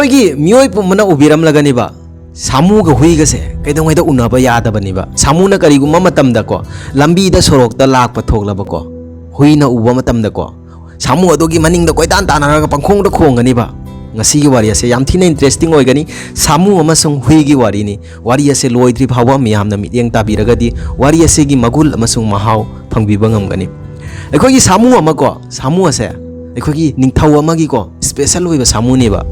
ꯑꯩꯈꯣꯏꯒꯤ ꯃꯤꯑꯣꯏ ꯄꯨꯝꯕꯅ ꯎꯕꯤꯔꯝꯂꯒꯅꯤꯕ ꯁꯥꯃꯨꯒ ꯍꯨꯏꯒꯁꯦ ꯀꯩꯗꯧꯉꯩꯗ ꯎꯅꯕ ꯌꯥꯗꯕꯅꯤꯕ ꯁꯥꯃꯨꯅ ꯀꯔꯤꯒꯨꯝꯕ ꯃꯇꯝꯗꯀꯣ ꯂꯝꯕꯤꯗ ꯁꯣꯔꯣꯛꯇ ꯂꯥꯛꯄ ꯊꯣꯛꯂꯕꯀꯣ ꯍꯨꯏꯅ ꯎꯕ ꯃꯇꯝꯗꯀꯣ ꯁꯥꯃꯨ ꯑꯗꯨꯒꯤ ꯃꯅꯤꯡꯗ ꯀꯣꯏꯇꯥꯟ ꯇꯥꯟꯅꯔꯒ ꯄꯪꯈꯣꯡꯗ ꯈꯣꯡꯒꯅꯤꯕ ꯉꯁꯤꯒꯤ ꯋꯥꯔꯤ ꯑꯁꯦ ꯌꯥꯝ ꯊꯤꯅ ꯏꯟꯇꯔꯦꯁꯇꯤꯡ ꯑꯣꯏꯒꯅꯤ ꯁꯥꯃꯨ ꯑꯃꯁꯨꯡ ꯍꯨꯏꯒꯤ ꯋꯥꯔꯤꯅꯤ ꯋꯥꯔꯤ ꯑꯁꯦ ꯂꯣꯏꯗ꯭ꯔꯤ ꯐꯥꯎꯕ ꯃꯤꯌꯥꯝꯅ ꯃꯤꯠꯌꯦꯡ ꯇꯥꯕꯤꯔꯒꯗꯤ ꯋꯥꯔꯤ ꯑꯁꯤꯒꯤ ꯃꯒꯨꯟ ꯑꯃꯁꯨꯡ ꯃꯍꯥꯎ ꯐꯪꯕꯤꯕ ꯉꯝꯒꯅꯤ ꯑꯩꯈꯣꯏꯒꯤ ꯁꯥꯃꯨ ꯑꯃꯀꯣ ꯁꯥꯃꯨ ꯑꯁꯦ ꯑꯩꯈꯣꯏꯒꯤ ꯅꯤꯡꯊꯧ ꯑꯃꯒꯤꯀꯣ ꯁ꯭ꯄꯦꯁꯦꯜ ꯑꯣꯏꯕ ꯁꯥꯃꯨꯅꯦꯕ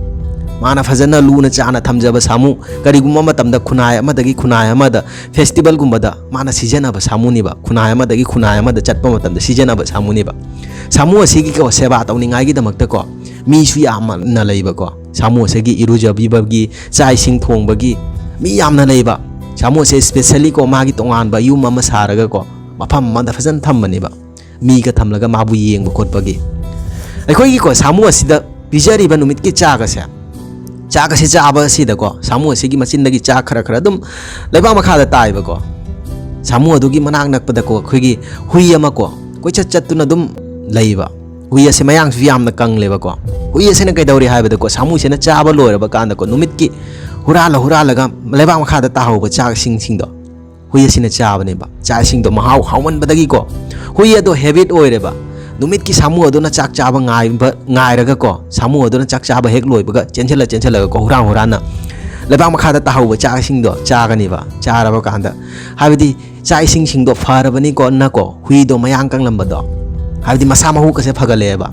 ꯃꯥꯅ ꯐꯖꯅ ꯂꯨꯅ ꯆꯥꯅ ꯊꯝꯖꯕ ꯁꯥꯃꯨ ꯀꯔꯤꯒꯨꯝꯕ ꯃꯇꯝꯗ ꯈꯨꯟꯅꯥꯏ ꯑꯃꯗꯒꯤ ꯈꯨꯟꯅꯥꯏ ꯑꯃꯗ ꯐꯦꯁꯇꯤꯚꯦꯜꯒꯨꯝꯕꯗ ꯃꯥꯅ ꯁꯤꯖꯤꯟꯅꯕ ꯁꯥꯃꯨꯅꯦꯕ ꯈꯨꯟꯅꯥꯏ ꯑꯃꯗꯒꯤ ꯈꯨꯟꯅꯥꯏ ꯑꯃꯗ ꯆꯠꯄ ꯃꯇꯝꯗ ꯁꯤꯖꯤꯟꯅꯕ ꯁꯥꯃꯨꯅꯦꯕ ꯁꯥꯃꯨ ꯑꯁꯤꯒꯤꯀꯣ ꯁꯦꯕꯥ ꯇꯧꯅꯤꯡꯉꯥꯏꯒꯤꯗꯃꯛꯇꯀꯣ ꯃꯤꯁꯨ ꯌꯥꯝꯅ ꯂꯩꯕꯀꯣ ꯁꯥꯃꯨ ꯑꯁꯤꯒꯤ ꯏꯔꯨꯖꯕꯤꯕꯒꯤ ꯆꯥꯛ ꯏꯁꯤꯡ ꯊꯣꯡꯕꯒꯤ ꯃꯤ ꯌꯥꯝꯅ ꯂꯩꯕ ꯁꯥꯃꯨ ꯑꯁꯤ ꯁ꯭ꯄꯦꯁꯦꯜꯂꯤꯀꯣ ꯃꯥꯒꯤ ꯇꯣꯉꯥꯟꯕ ꯌꯨꯝ ꯑꯃ ꯁꯥꯔꯒꯀꯣ ꯃꯐꯝ ꯑꯃꯗ ꯐꯖꯅ ꯊꯝꯕꯅꯦꯕ ꯃꯤꯒ ꯊꯝꯂꯒ ꯃꯥꯕꯨ ꯌꯦꯡꯕ ꯈꯣꯠꯄꯒꯤ ꯑꯩꯈꯣꯏꯒꯤꯀꯣ ꯁꯥꯃꯨ ꯑꯁꯤꯗ ꯄꯤꯖꯔꯤꯕ ꯅꯨꯃꯤꯠꯀꯤ ꯆꯥꯛ ꯑꯁꯤ ꯆꯥꯕ ꯑꯁꯤꯗꯀꯣ ꯁꯥꯃꯨ ꯑꯁꯤꯒꯤ ꯃꯆꯤꯟꯗꯒꯤ ꯆꯥꯛ ꯈꯔ ꯑꯗꯨꯝ ꯂꯩꯕꯥꯛ ꯃꯈꯥꯗ ꯇꯥꯏꯕꯀꯣ ꯁꯥꯃꯨ ꯑꯗꯨꯒꯤ ꯃꯅꯥꯛ ꯅꯛꯄꯗꯀꯣ ꯑꯩꯈꯣꯏꯒꯤ ꯍꯨꯏ ꯑꯃꯀꯣ ꯀꯣꯏꯆꯠ ꯆꯠꯇꯨꯅ ꯑꯗꯨꯝ ꯂꯩꯕ ꯍꯨꯏ ꯑꯁꯤ ꯃꯌꯥꯡꯁꯨ ꯌꯥꯝꯅ ꯀꯪꯂꯦꯕꯀꯣ ꯍꯨꯏ ꯑꯁꯤꯅ ꯀꯩꯗꯧꯔꯤ ꯍꯥꯏꯕꯗꯀꯣ ꯁꯥꯃꯨꯁꯤꯅ ꯆꯥꯕ ꯂꯣꯏꯔꯕ ꯀꯥꯟꯗꯀꯣ ꯅꯨꯃꯤꯠꯀꯤ ꯍꯨꯔꯥꯜꯂꯒ ꯂꯩꯕꯥꯛ ꯃꯈꯥꯗ ꯇꯥꯍꯧꯕ ꯆꯥꯛ ꯏꯁꯤꯡꯁꯤꯡꯗꯣ ꯍꯨꯏ ꯑꯁꯤꯅ ꯆꯥꯕꯅꯦꯕ ꯆꯥꯛ ꯏꯁꯤꯡꯗꯣ ꯃꯍꯥꯎ ꯍꯥꯎꯃꯟꯕꯗꯒꯤꯀꯣ ꯍꯨꯏ ꯑꯗꯣ ꯍꯦꯕꯤꯠ ꯑꯣꯏꯔꯦꯕ ꯅꯨꯃꯤꯠꯀꯤ ꯁꯥꯃꯨ ꯑꯗꯨꯅ ꯆꯥꯛ ꯆꯥꯕ ꯉꯥꯏꯔꯒꯀꯣ ꯁꯥꯃꯨ ꯑꯗꯨꯅ ꯆꯥꯛ ꯆꯥꯕ ꯍꯦꯛ ꯂꯣꯏꯕꯒ ꯆꯦꯟꯁꯤꯜꯂꯒꯀꯣ ꯍꯨꯔꯥꯟꯅ ꯂꯩꯕꯥꯛ ꯃꯈꯥꯗ ꯇꯥꯍꯧꯕ ꯆꯥꯛ ꯏꯁꯤꯡꯗꯣ ꯆꯥꯒꯅꯤꯕ ꯆꯥꯔꯕ ꯀꯥꯟꯗ ꯍꯥꯏꯕꯗꯤ ꯆꯥꯛ ꯏꯁꯤꯡꯁꯤꯡꯗꯣ ꯐꯔꯕꯅꯤꯀꯣ ꯅꯀꯣ ꯍꯨꯏꯗꯣ ꯃꯌꯥꯡ ꯀꯪꯂꯝꯕꯗꯣ ꯍꯥꯏꯕꯗꯤ ꯃꯁꯥ ꯃꯍꯨꯀꯁꯦ ꯐꯒꯠꯂꯛꯑꯦꯕ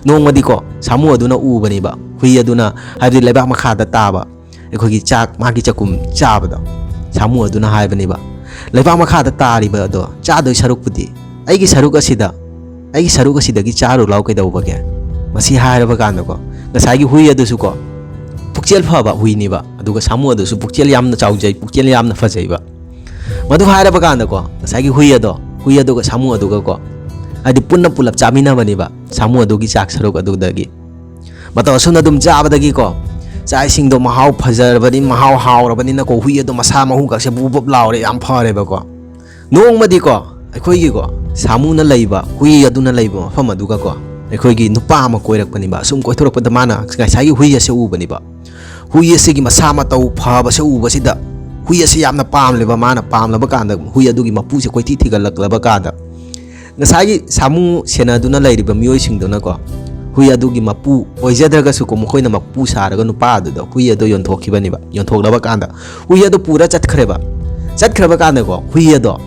ꯅꯣꯡꯃꯗꯤꯀꯣ ꯁꯥꯃꯨ ꯑꯗꯨꯅ ꯎꯕꯅꯦꯕ ꯍꯨꯏ ꯑꯗꯨꯅ ꯍꯥꯏꯕꯗꯤ ꯂꯩꯕꯥꯛ ꯃꯈꯥꯗ ꯇꯥꯕ ꯑꯩꯈꯣꯏꯒꯤ ꯆꯥꯛ ꯃꯥꯒꯤ ꯆꯥꯛꯈꯨꯝ ꯆꯥꯕꯗꯣ ꯁꯥꯃꯨ ꯑꯗꯨꯅ ꯍꯥꯏꯕꯅꯦꯕ ꯂꯩꯕꯥꯛ ꯃꯈꯥꯗ ꯇꯥꯔꯤꯕ ꯑꯗꯣ ꯆꯥꯗꯣꯏ ꯁꯔꯨꯛꯄꯨꯗꯤ ꯑꯩꯒꯤ ꯁꯔꯨꯛ ꯑꯁꯤꯗꯒꯤ ꯆꯥꯔꯨ ꯂꯥꯎ ꯀꯩꯗꯧꯕꯒꯦ ꯃꯁꯤ ꯍꯥꯏꯔꯕ ꯀꯥꯟꯗꯀꯣ ꯉꯁꯥꯏꯒꯤ ꯍꯨꯏ ꯑꯗꯨꯁꯨꯀꯣ ꯄꯨꯛꯆꯦꯜ ꯐꯕ ꯍꯨꯏꯅꯦꯕ ꯑꯗꯨꯒ ꯁꯥꯃꯨ ꯑꯗꯨꯁꯨ ꯄꯨꯛꯆꯦꯜ ꯌꯥꯝꯅ ꯆꯥꯎꯖꯩ ꯄꯨꯛꯆꯦꯜ ꯌꯥꯝꯅ ꯐꯖꯩꯕ ꯃꯗꯨ ꯍꯥꯏꯔꯕ ꯀꯥꯟꯗꯀꯣ ꯉꯁꯥꯏꯒꯤ ꯍꯨꯏ ꯑꯗꯨꯒ ꯁꯥꯃꯨ ꯑꯗꯨꯒꯀꯣ ꯍꯥꯏꯗꯤ ꯄꯨꯂꯞ ꯆꯥꯃꯤꯟꯅꯕꯅꯦꯕ ꯁꯥꯃꯨ ꯑꯗꯨꯒꯤ ꯆꯥꯛ ꯁꯔꯨꯛ ꯑꯗꯨꯗꯒꯤ ꯃꯇꯧ ꯑꯁꯨꯝꯅ ꯑꯗꯨꯝ ꯆꯥꯕꯗꯒꯤꯀꯣ ꯆꯥꯛ ꯏꯁꯤꯡꯗꯣ ꯃꯍꯥꯎ ꯐꯖꯔꯕꯅꯤ ꯃꯍꯥꯎ ꯍꯥꯎꯔꯕꯅꯤꯅꯀꯣ ꯍꯨꯏ ꯑꯗꯣ ꯃꯁꯥ ꯃꯍꯨꯀꯁꯦ ꯕꯨꯞ ꯂꯥꯎꯔꯦ ꯌꯥꯝ ꯐꯔꯦꯕꯀꯣ ꯅꯣꯡꯃꯗꯤꯀꯣ ꯑꯩꯈꯣꯏꯒꯤꯀꯣ ꯁꯥꯃꯨꯅ ꯂꯩꯕ ꯍꯨꯏ ꯑꯗꯨꯅ ꯂꯩꯕ ꯃꯐꯝ ꯑꯗꯨꯒꯀꯣ ꯑꯩꯈꯣꯏꯒꯤ ꯅꯨꯄꯥ ꯑꯃ ꯀꯣꯏꯔꯛꯄꯅꯦꯕ ꯑꯁꯨꯝ ꯀꯣꯏꯊꯣꯔꯛꯄꯗ ꯃꯥꯅ ꯉꯁꯥꯏꯒꯤ ꯍꯨꯏ ꯑꯁꯤ ꯎꯕꯅꯦꯕ ꯍꯨꯏ ꯑꯁꯤꯒꯤ ꯃꯁꯥ ꯃꯇꯧ ꯐꯕꯁꯦ ꯎꯕꯁꯤꯗ ꯍꯨꯏ ꯑꯁꯤ ꯌꯥꯝꯅ ꯄꯥꯝꯂꯦꯕ ꯃꯥꯅ ꯄꯥꯝꯂꯕ ꯀꯥꯟꯗ ꯍꯨꯏ ꯑꯗꯨꯒꯤ ꯃꯄꯨꯁꯦ ꯀꯣꯏꯊꯤ ꯊꯤꯒꯠꯂꯛꯂꯕ ꯀꯥꯟꯗ ꯉꯁꯥꯏꯒꯤ ꯁꯥꯃꯨ ꯁꯦꯟꯅꯗꯨꯅ ꯂꯩꯔꯤꯕ ꯃꯤꯑꯣꯏꯁꯤꯡꯗꯨꯅꯀꯣ ꯍꯨꯏ ꯑꯗꯨꯒꯤ ꯃꯄꯨ ꯑꯣꯏꯖꯗ꯭ꯔꯒꯁꯨꯀꯣ ꯃꯈꯣꯏꯅ ꯃꯄꯨ ꯁꯥꯔꯒ ꯅꯨꯄꯥ ꯑꯗꯨꯗ ꯍꯨꯏ ꯑꯗꯨ ꯌꯣꯟꯊꯣꯛꯈꯤꯕꯅꯦꯕ ꯌꯣꯟꯊꯣꯛꯂꯕ ꯀꯥꯟꯗ ꯍꯨꯏ ꯑꯗꯨ ꯄꯨꯔ ꯆꯠꯈ꯭ꯔꯕ ꯀꯥꯟꯗꯀꯣ ꯍꯨꯏ ꯑꯗꯣ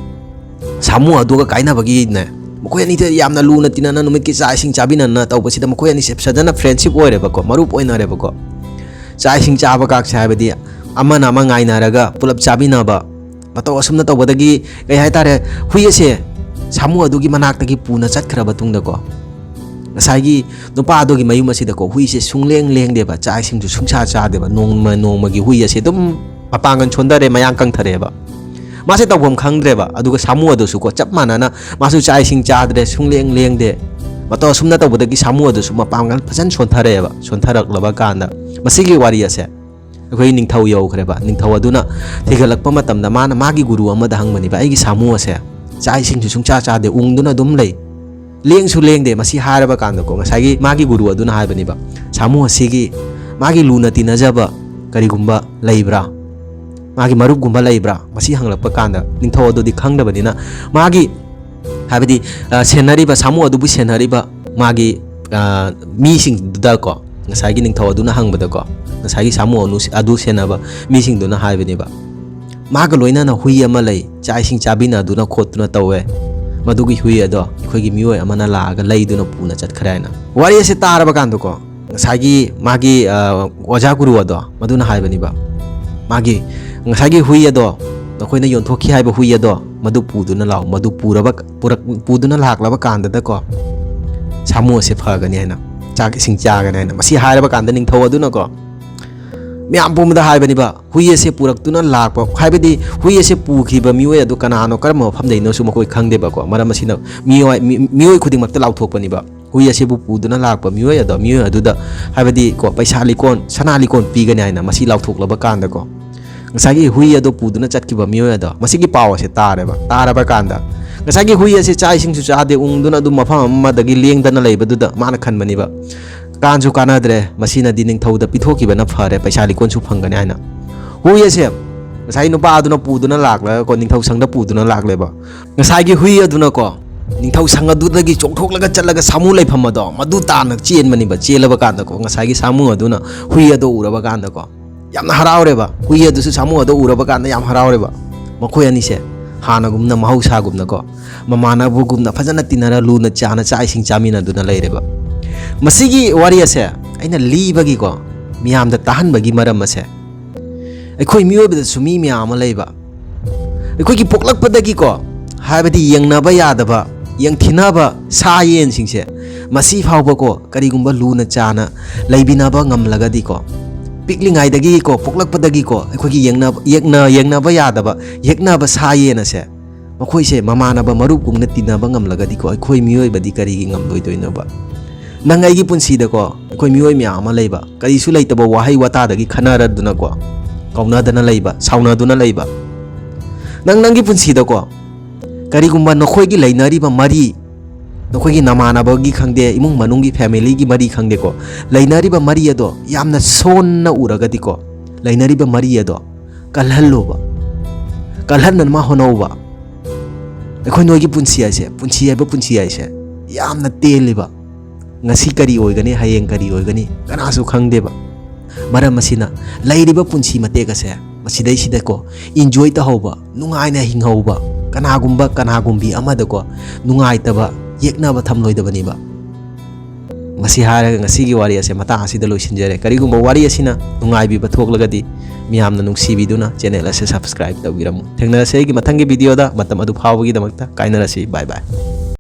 ꯁꯥꯃꯨ ꯑꯗꯨꯒ ꯀꯥꯏꯅꯕꯒꯤꯅꯦ ꯃꯈꯣꯏ ꯑꯅꯤꯗ ꯌꯥꯝꯅ ꯂꯨꯅ ꯇꯤꯟꯅꯅ ꯅꯨꯃꯤꯠꯀꯤ ꯆꯥꯛ ꯏꯁꯤꯡ ꯆꯥꯕꯤꯅꯅ ꯇꯧꯕꯁꯤꯗ ꯃꯈꯣꯏ ꯑꯅꯤꯁꯦ ꯐꯖꯅ ꯐ꯭ꯔꯦꯟꯗꯁꯤꯞ ꯑꯣꯏꯔꯦꯕꯀꯣ ꯃꯔꯨꯞ ꯑꯣꯏꯅꯔꯦꯕꯀꯣ ꯆꯥꯛ ꯏꯁꯤꯡ ꯆꯥꯕ ꯀꯥꯛꯁꯦ ꯍꯥꯏꯕꯗꯤ ꯑꯃꯅ ꯑꯃ ꯉꯥꯏꯅꯔꯒ ꯄꯨꯂꯞ ꯆꯥꯃꯤꯟꯅꯕ ꯃꯇꯧ ꯑꯁꯨꯝꯅ ꯇꯧꯕꯗꯒꯤ ꯀꯩ ꯍꯥꯏꯇꯥꯔꯦ ꯍꯨꯏ ꯑꯁꯦ ꯁꯥꯃꯨ ꯑꯗꯨꯒꯤ ꯃꯅꯥꯛꯇꯒꯤ ꯄꯨꯅ ꯆꯠꯈ꯭ꯔꯕ ꯃꯇꯨꯡꯗꯀꯣ ꯉꯁꯥꯏꯒꯤ ꯅꯨꯄꯥ ꯑꯗꯨꯒꯤ ꯃꯌꯨꯝ ꯑꯁꯤꯗꯀꯣ ꯍꯨꯏꯁꯦ ꯁꯨꯡꯂꯦꯡꯗꯦꯕ ꯆꯥꯛ ꯏꯁꯤꯡꯁꯨ ꯁꯨꯡꯆꯥ ꯆꯥꯗꯦꯕ ꯅꯣꯡꯃꯒꯤ ꯍꯨꯏ ꯑꯁꯦ ꯑꯗꯨꯝ ꯃꯄꯥꯡꯒꯜ ꯁꯣꯟꯊꯔꯦ ꯃꯌꯥꯡ ꯀꯪꯊꯔꯦꯕ ꯃꯥꯁꯦ ꯇꯧꯐꯝ ꯈꯪꯗ꯭ꯔꯦꯕ ꯑꯗꯨꯒ ꯁꯥꯃꯨ ꯑꯗꯨꯁꯨꯀꯣ ꯆꯞ ꯃꯥꯟꯅꯅ ꯃꯥꯁꯨ ꯆꯥꯛ ꯏꯁꯤꯡ ꯆꯥꯗ꯭ꯔꯦ ꯁꯨꯡꯂꯦꯡꯗꯦ ꯃꯇꯧ ꯑꯁꯨꯝꯅ ꯇꯧꯕꯗꯒꯤ ꯁꯥꯃꯨ ꯑꯗꯨꯁꯨ ꯃꯄꯥꯡꯒꯜ ꯐꯖꯅ ꯁꯣꯟꯊꯔꯛꯂꯕ ꯀꯥꯟꯗ ꯃꯁꯤꯒꯤ ꯋꯥꯔꯤ ꯑꯁꯦ ꯑꯩꯈꯣꯏ ꯅꯤꯡꯊꯧ ꯌꯧꯈ꯭ꯔꯦꯕ ꯅꯤꯡꯊꯧ ꯑꯗꯨꯅ ꯊꯤꯒꯠꯂꯛꯄ ꯃꯇꯝꯗ ꯃꯥꯅ ꯃꯥꯒꯤ ꯒꯨꯔꯨ ꯑꯃꯗ ꯍꯪꯕꯅꯦꯕ ꯑꯩꯒꯤ ꯁꯥꯃꯨ ꯑꯁꯦ ꯆꯥꯛ ꯏꯁꯤꯡꯁꯨ ꯁꯨꯡꯆꯥ ꯆꯥꯗꯦ ꯎꯪꯗꯨꯅ ꯑꯗꯨꯝ ꯂꯩ ꯂꯦꯡꯁꯨ ꯂꯦꯡꯗꯦ ꯃꯁꯤ ꯍꯥꯏꯔꯕ ꯀꯥꯟꯗꯀꯣ ꯉꯁꯥꯏꯒꯤ ꯃꯥꯒꯤ ꯒꯨꯔꯨ ꯑꯗꯨꯅ ꯍꯥꯏꯕꯅꯦꯕ ꯁꯥꯃꯨ ꯑꯁꯤꯒꯤ ꯃꯥꯒꯤ ꯂꯨꯅ ꯇꯤꯟꯅꯖꯕ ꯀꯔꯤꯒꯨꯝꯕ ꯂꯩꯕ꯭ꯔꯥ ꯃꯥꯒꯤ ꯃꯔꯨꯞꯒꯨꯝꯕ ꯂꯩꯕ꯭ꯔꯥ ꯃꯁꯤ ꯍꯪꯂꯛꯄ ꯀꯥꯟꯗ ꯅꯤꯡꯊꯧ ꯑꯗꯨꯗꯤ ꯈꯪꯗꯕꯅꯤꯅ ꯃꯥꯒꯤ ꯍꯥꯏꯕꯗꯤ ꯁꯦꯟꯅꯔꯤꯕ ꯁꯥꯃꯨ ꯑꯗꯨꯕꯨ ꯁꯦꯟꯅꯔꯤꯕ ꯃꯥꯒꯤ ꯃꯤꯁꯤꯡꯗꯨꯗꯀꯣ ꯉꯁꯥꯏꯒꯤ ꯅꯤꯡꯊꯧ ꯑꯗꯨꯅ ꯍꯪꯕꯗꯀꯣ ꯉꯁꯥꯏꯒꯤ ꯁꯥꯃꯨ ꯑꯗꯨ ꯁꯦꯟꯅꯕ ꯃꯤꯁꯤꯡꯗꯨꯅ ꯍꯥꯏꯕꯅꯦꯕ ꯃꯥꯒ ꯂꯣꯏꯅꯅ ꯍꯨꯏ ꯑꯃ ꯂꯩ ꯆꯥꯛ ꯏꯁꯤꯡ ꯆꯥꯕꯤꯟꯅꯗꯨꯅ ꯈꯣꯠꯇꯨꯅ ꯇꯧꯋꯦ ꯃꯗꯨꯒꯤ ꯍꯨꯏ ꯑꯗꯣ ꯑꯩꯈꯣꯏꯒꯤ ꯃꯤꯑꯣꯏ ꯑꯃꯅ ꯂꯥꯛꯑꯒ ꯂꯩꯗꯨꯅ ꯄꯨꯅ ꯆꯠꯈ꯭ꯔꯦ ꯍꯥꯏꯅ ꯋꯥꯔꯤ ꯑꯁꯤ ꯇꯥꯔꯕ ꯀꯥꯟꯗꯀꯣ ꯉꯁꯥꯏꯒꯤ ꯃꯥꯒꯤ ꯑꯣꯖꯥ ꯒꯨꯔꯨ ꯑꯗꯣ ꯃꯗꯨꯅ ꯍꯥꯏꯕꯅꯦꯕ ꯃꯥꯒꯤ ꯉꯁꯥꯏꯒꯤ ꯍꯨꯏ ꯑꯗꯣ ꯅꯈꯣꯏꯅ ꯌꯣꯟꯊꯣꯛꯈꯤ ꯍꯥꯏꯕ ꯍꯨꯏ ꯑꯗꯣ ꯃꯗꯨ ꯄꯨꯗꯨꯅ ꯂꯥꯛꯎ ꯃꯗꯨ ꯄꯨꯗꯨꯅ ꯂꯥꯛꯂꯕ ꯀꯥꯟꯗꯀꯣ ꯁꯥꯃꯨ ꯑꯁꯦ ꯐꯒꯅꯤ ꯍꯥꯏꯅ ꯆꯥꯛ ꯏꯁꯤꯡ ꯆꯥꯒꯅꯤ ꯍꯥꯏꯅ ꯃꯁꯤ ꯍꯥꯏꯔꯕ ꯀꯥꯟꯗ ꯅꯤꯡꯊꯧ ꯑꯗꯨꯅꯀꯣ ꯃꯌꯥꯝ ꯄꯨꯝꯕꯗ ꯍꯥꯏꯕꯅꯤꯕ ꯍꯨꯏ ꯑꯁꯦ ꯄꯨꯔꯛꯇꯨꯅ ꯂꯥꯛꯄ ꯍꯥꯏꯕꯗꯤ ꯍꯨꯏ ꯑꯁꯦ ꯄꯨꯈꯤꯕ ꯃꯤꯑꯣꯏ ꯑꯗꯨ ꯀꯅꯥꯅꯣ ꯀꯔꯝꯕ ꯃꯐꯝꯗꯩꯅꯣꯁꯨ ꯃꯈꯣꯏ ꯈꯪꯗꯦꯕꯀꯣ ꯃꯔꯝ ꯑꯁꯤꯅ ꯃꯤꯑꯣꯏ ꯈꯨꯗꯤꯡꯃꯛꯇ ꯂꯥꯎꯊꯣꯛꯄꯅꯤꯕ ꯍꯨꯏ ꯑꯁꯤꯕꯨ ꯄꯨꯗꯨꯅ ꯂꯥꯛꯄ ꯃꯤꯑꯣꯏ ꯑꯗꯨꯗ ꯍꯥꯏꯕꯗꯤ ꯀꯣ ꯄꯩꯁꯥ ꯂꯤꯀꯣꯟ ꯁꯅꯥ ꯂꯤꯀꯣꯟ ꯄꯤꯒꯅꯤ ꯍꯥꯏꯅ ꯃꯁꯤ ꯂꯥꯎꯊꯣꯛꯂꯕ ꯀꯥꯟꯗꯀꯣ ꯉꯁꯥꯏꯒꯤ ꯍꯨꯏ ꯑꯗꯣ ꯄꯨꯗꯨꯅ ꯆꯠꯈꯤꯕ ꯃꯤꯑꯣꯏ ꯑꯗꯣ ꯃꯁꯤꯒꯤ ꯄꯥꯎ ꯑꯁꯦ ꯇꯥꯔꯕ ꯀꯥꯟꯗ ꯉꯁꯥꯏꯒꯤ ꯍꯨꯏ ꯑꯁꯦ ꯆꯥꯛ ꯏꯁꯤꯡꯁꯨ ꯆꯥꯗꯦ ꯎꯪꯗꯨꯅ ꯑꯗꯨꯝ ꯃꯐꯝ ꯑꯃꯗꯒꯤ ꯂꯦꯡꯗꯅ ꯂꯩꯕꯗꯨꯗ ꯃꯥꯅ ꯈꯟꯕꯅꯦꯕ ꯀꯥꯟꯁꯨ ꯀꯥꯟꯅꯗ꯭ꯔꯦ ꯃꯁꯤꯅꯗꯤ ꯅꯤꯡꯊꯧꯗ ꯄꯤꯊꯣꯛꯈꯤꯕꯅ ꯐꯔꯦ ꯄꯩꯁꯥ ꯂꯤꯀꯣꯟꯁꯨ ꯐꯪꯒꯅꯤ ꯍꯥꯏꯅ ꯍꯨꯏ ꯑꯁꯦ ꯉꯁꯥꯏ ꯅꯨꯄꯥ ꯑꯗꯨꯅ ꯄꯨꯗꯨꯅ ꯂꯥꯛꯂꯒꯀꯣ ꯅꯤꯡꯊꯧ ꯁꯪꯗ ꯄꯨꯗꯨꯅ ꯂꯥꯛꯂꯦꯕ ꯉꯁꯥꯏꯒꯤ ꯍꯨꯏ ꯑꯗꯨꯅꯀꯣ ꯅꯤꯡꯊꯧ ꯁꯪ ꯑꯗꯨꯗꯒꯤ ꯆꯣꯡꯊꯣꯛꯂꯒ ꯆꯠꯂꯒ ꯁꯥꯃꯨ ꯂꯩꯐꯝ ꯑꯗꯣ ꯃꯗꯨ ꯇꯥꯟꯅ ꯆꯦꯟꯕꯅꯤꯕ ꯆꯦꯜꯂꯕ ꯀꯥꯟꯗꯀꯣ ꯉꯁꯥꯏꯒꯤ ꯁꯥꯃꯨ ꯑꯗꯨꯅ ꯍꯨꯏ ꯑꯗꯣ ꯎꯔꯕ ꯀꯥꯟꯗꯀꯣ ꯌꯥꯝꯅ ꯍꯔꯥꯎꯔꯦꯕ ꯍꯨꯏ ꯑꯗꯨꯁꯨ ꯁꯥꯃꯨ ꯑꯗꯣ ꯎꯔꯕ ꯀꯥꯟꯗ ꯌꯥꯝ ꯍꯔꯥꯎꯔꯦꯕ ꯃꯈꯣꯏ ꯑꯅꯤꯁꯦ ꯍꯥꯟꯅꯒꯨꯝꯅ ꯃꯍꯧꯁꯥꯒꯨꯝꯅꯀꯣ ꯃꯃꯥꯟꯅꯕꯒꯨꯝꯅ ꯐꯖꯅ ꯇꯤꯟꯅꯔ ꯂꯨꯅ ꯆꯥꯅ ꯆꯥꯛ ꯏꯁꯤꯡ ꯆꯥꯃꯤꯟꯅꯗꯨꯅ ꯂꯩꯔꯦꯕ ꯃꯁꯤꯒꯤ ꯋꯥꯔꯤ ꯑꯁꯦ ꯑꯩꯅ ꯂꯤꯕꯒꯤꯀꯣ ꯃꯤꯌꯥꯝꯗ ꯇꯥꯍꯟꯕꯒꯤ ꯃꯔꯝ ꯑꯁꯦ ꯑꯩꯈꯣꯏ ꯃꯤꯑꯣꯏꯕꯗꯁꯨ ꯃꯤ ꯃꯌꯥꯝ ꯑꯃ ꯂꯩꯕ ꯑꯩꯈꯣꯏꯒꯤ ꯄꯣꯛꯂꯛꯄꯗꯒꯤꯀꯣ ꯍꯥꯏꯕꯗꯤ ꯌꯦꯡꯅꯕ ꯌꯥꯗꯕ ꯌꯦꯡꯊꯤꯅꯕ ꯁꯥ ꯌꯦꯟꯁꯤꯡꯁꯦ ꯃꯁꯤ ꯐꯥꯎꯕꯀꯣ ꯀꯔꯤꯒꯨꯝꯕ ꯂꯨꯅ ꯆꯥꯅ ꯂꯩꯕꯤꯅꯕ ꯉꯝꯂꯒꯗꯤꯀꯣ ꯄꯤꯛꯂꯤꯉꯩꯗꯒꯤꯀꯣ ꯄꯣꯛꯂꯛꯄꯗꯒꯤꯀꯣ ꯑꯩꯈꯣꯏꯒꯤ ꯌꯦꯡꯅꯕ ꯌꯥꯗꯕ ꯌꯦꯛꯅꯕ ꯁꯥ ꯌꯦꯟ ꯑꯁꯦ ꯃꯈꯣꯏꯁꯦ ꯃꯃꯥꯟꯅꯕ ꯃꯔꯨꯞꯀꯨꯝꯅ ꯇꯤꯟꯅꯕ ꯉꯝꯂꯒꯗꯤꯀꯣ ꯑꯩꯈꯣꯏ ꯃꯤꯑꯣꯏꯕꯗꯤ ꯀꯔꯤꯒꯤ ꯉꯝꯂꯣꯏꯗꯣꯏꯅꯣꯕ ꯅꯪ ꯑꯩꯒꯤ ꯄꯨꯟꯁꯤꯗꯀꯣ ꯑꯩꯈꯣꯏ ꯃꯤꯑꯣꯏ ꯃꯌꯥꯝ ꯑꯃ ꯂꯩꯕ ꯀꯔꯤꯁꯨ ꯂꯩꯇꯕ ꯋꯥꯍꯩ ꯋꯥꯇꯥꯗꯒꯤ ꯈꯟꯅꯔꯗꯨꯅꯀꯣ ꯀꯧꯅꯗꯅ ꯂꯩꯕ ꯁꯥꯎꯅꯗꯨꯅ ꯂꯩꯕ ꯅꯪꯒꯤ ꯄꯨꯟꯁꯤꯗꯀꯣ ꯀꯔꯤꯒꯨꯝꯕ ꯅꯈꯣꯏꯒꯤ ꯂꯩꯅꯔꯤꯕ ꯃꯔꯤ ꯅꯈꯣꯏꯒꯤ ꯅꯃꯥꯟꯅꯕꯒꯤ ꯈꯪꯗꯦ ꯏꯃꯨꯡ ꯃꯅꯨꯡꯒꯤ ꯐꯦꯃꯤꯂꯤꯒꯤ ꯃꯔꯤ ꯈꯪꯗꯦꯀꯣ ꯂꯩꯅꯔꯤꯕ ꯃꯔꯤ ꯑꯗꯣ ꯌꯥꯝꯅ ꯁꯣꯟꯅ ꯎꯔꯒꯗꯤꯀꯣ ꯂꯩꯅꯔꯤꯕ ꯃꯔꯤ ꯑꯗꯣ ꯀꯜꯍꯟꯅꯕ ꯍꯣꯠꯅꯧꯕ ꯑꯩꯈꯣꯏ ꯅꯣꯏꯒꯤ ꯄꯨꯟꯁꯤ ꯍꯥꯏꯁꯦ ꯌꯥꯝꯅ ꯇꯦꯜꯂꯤꯕ ngasi kari oigani hayeng kari oigani kanasu khangdeba maram asina lairiba punsi mateka se masidai sida ko enjoy ta hoba nungai na hinghoba kanagumbi amada ko nungai taba yekna ba thamloi dabani ba ngasi haraga ngasi gi wari ase mata asida loisinjare karigumba wari asina nungai bi ba thoklagadi miyamna nungsi biduna channel ase subscribe tawiramu thengna se gi mathangi video da matam adu phawgi damakta kainarasi bye bye